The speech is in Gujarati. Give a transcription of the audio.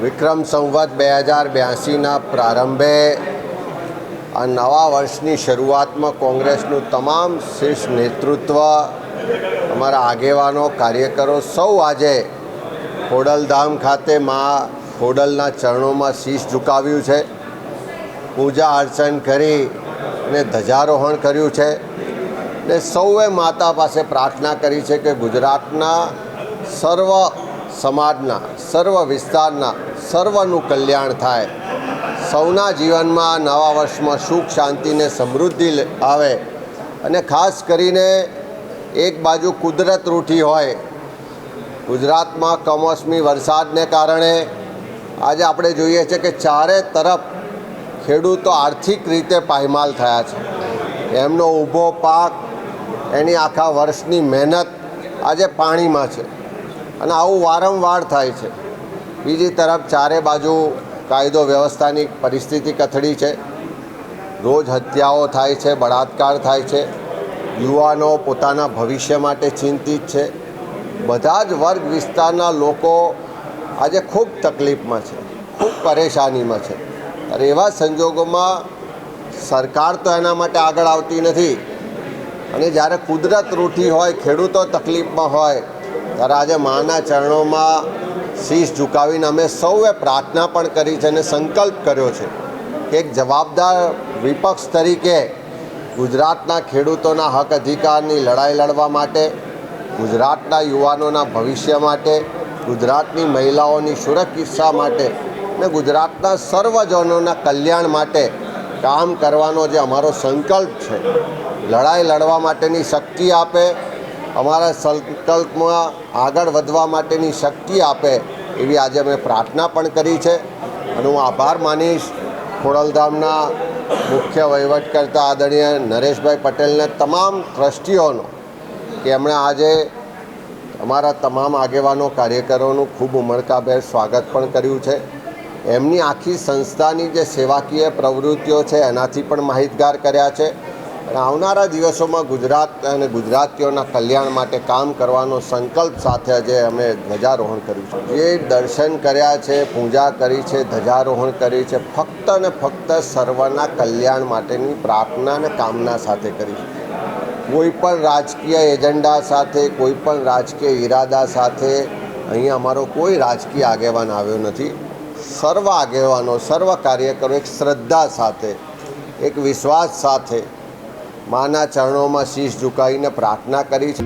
વિક્રમ સંવત 2082ના પ્રારંભે આ નવા વર્ષની શરૂઆતમાં કોંગ્રેસનું તમામ શીર્ષ નેતૃત્વ, અમારા આગેવાનો, કાર્યકરો સૌ આજે ખોડલધામ ખાતે મા ખોડલના ચરણોમાં શીશ ઝુકાવ્યું છે, પૂજા અર્ચન કરી અને ધ્વજારોહણ કર્યું છે ને સૌએ માતા પાસે પ્રાર્થના કરી છે કે ગુજરાતના સર્વ સમાજના, સર્વ વિસ્તારના, સર્વનું કલ્યાણ થાય, સૌના જીવનમાં નવા વર્ષમાં સુખ, શાંતિ ને સમૃદ્ધિ આવે અને ખાસ કરીને એક બાજુ કુદરત રૂઠી હોય, ગુજરાતમાં કમોસમી વરસાદને કારણે આજે આપણે જોઈએ છે કે ચારે તરફ ખેડૂતો આર્થિક રીતે પાયમાલ થયા છે, એમનો ઊભો પાક, એની આખા વર્ષની મહેનત આજે પાણીમાં છે અને આવું વારંવાર થાય છે. બીજી તરફ ચારે બાજુ કાયદો વ્યવસ્થાની પરિસ્થિતિ કથળી છે, રોજ હત્યાઓ થાય છે, બળાત્કાર થાય છે, યુવાનો પોતાના ભવિષ્ય માટે ચિંતિત છે, બધા જ વર્ગ વિસ્તારના લોકો આજે ખૂબ તકલીફમાં છે, ખૂબ પરેશાનીમાં છે. અને એવા સંજોગોમાં સરકાર તો એના માટે આગળ આવતી નથી અને જ્યારે કુદરત રૂઠી હોય, ખેડૂતો તકલીફમાં હોય, ત્યારે આજે માના ચરણોમાં શીશ ઝુકાવીને અમે સૌએ પ્રાર્થના પણ કરી છે અને સંકલ્પ કર્યો છે કે એક જવાબદાર વિપક્ષ તરીકે ગુજરાતના ખેડૂતોના હક અધિકારની લડાઈ લડવા માટે, ગુજરાતના યુવાનોના ભવિષ્ય માટે, ગુજરાતની મહિલાઓની સુરક્ષા માટે અને ગુજરાતના સર્વજનોના કલ્યાણ માટે કામ કરવાનો જે અમારો સંકલ્પ છે, લડાઈ લડવા માટેની શક્તિ આપે, અમારા સંકલ્પમાં આગળ વધવા માટેની શક્તિ આપે એવી આજે અમે પ્રાર્થના પણ કરી છે. અને હું આભાર માનીશ ખોડલધામના મુખ્ય વહીવટકર્તા આદરણીય નરેશભાઈ પટેલને, તમામ ટ્રસ્ટીઓનો કે એમણે આજે અમારા તમામ આગેવાનો, કાર્યકરોનું ખૂબ ઉમળકાભેર સ્વાગત પણ કર્યું છે. એમની આખી સંસ્થાની જે સેવાકીય પ્રવૃત્તિઓ છે એનાથી પણ માહિતગાર કર્યા છે અને આવનારા દિવસોમાં ગુજરાત અને ગુજરાતીઓના કલ્યાણ માટે કામ કરવાનો સંકલ્પ સાથે આજે અમે ધ્વજારોહણ કર્યું છે. જે દર્શન કર્યા છે, પૂજા કરી છે, ધ્વજારોહણ કરી છે, ફક્ત ને ફક્ત સર્વના કલ્યાણ માટેની પ્રાર્થના અને કામના સાથે કરી છે. કોઈ પણ રાજકીય એજન્ડા સાથે, કોઈ પણ રાજકીય ઈરાદા સાથે અહીંયા અમારો કોઈ રાજકીય આગેવાન આવ્યો નથી. સર્વ આગેવાનો, સર્વ કાર્યકરો એક શ્રદ્ધા સાથે, એક વિશ્વાસ સાથે માના ચરણોમાં શીશ ઝુકાવીને પ્રાર્થના કરી છે.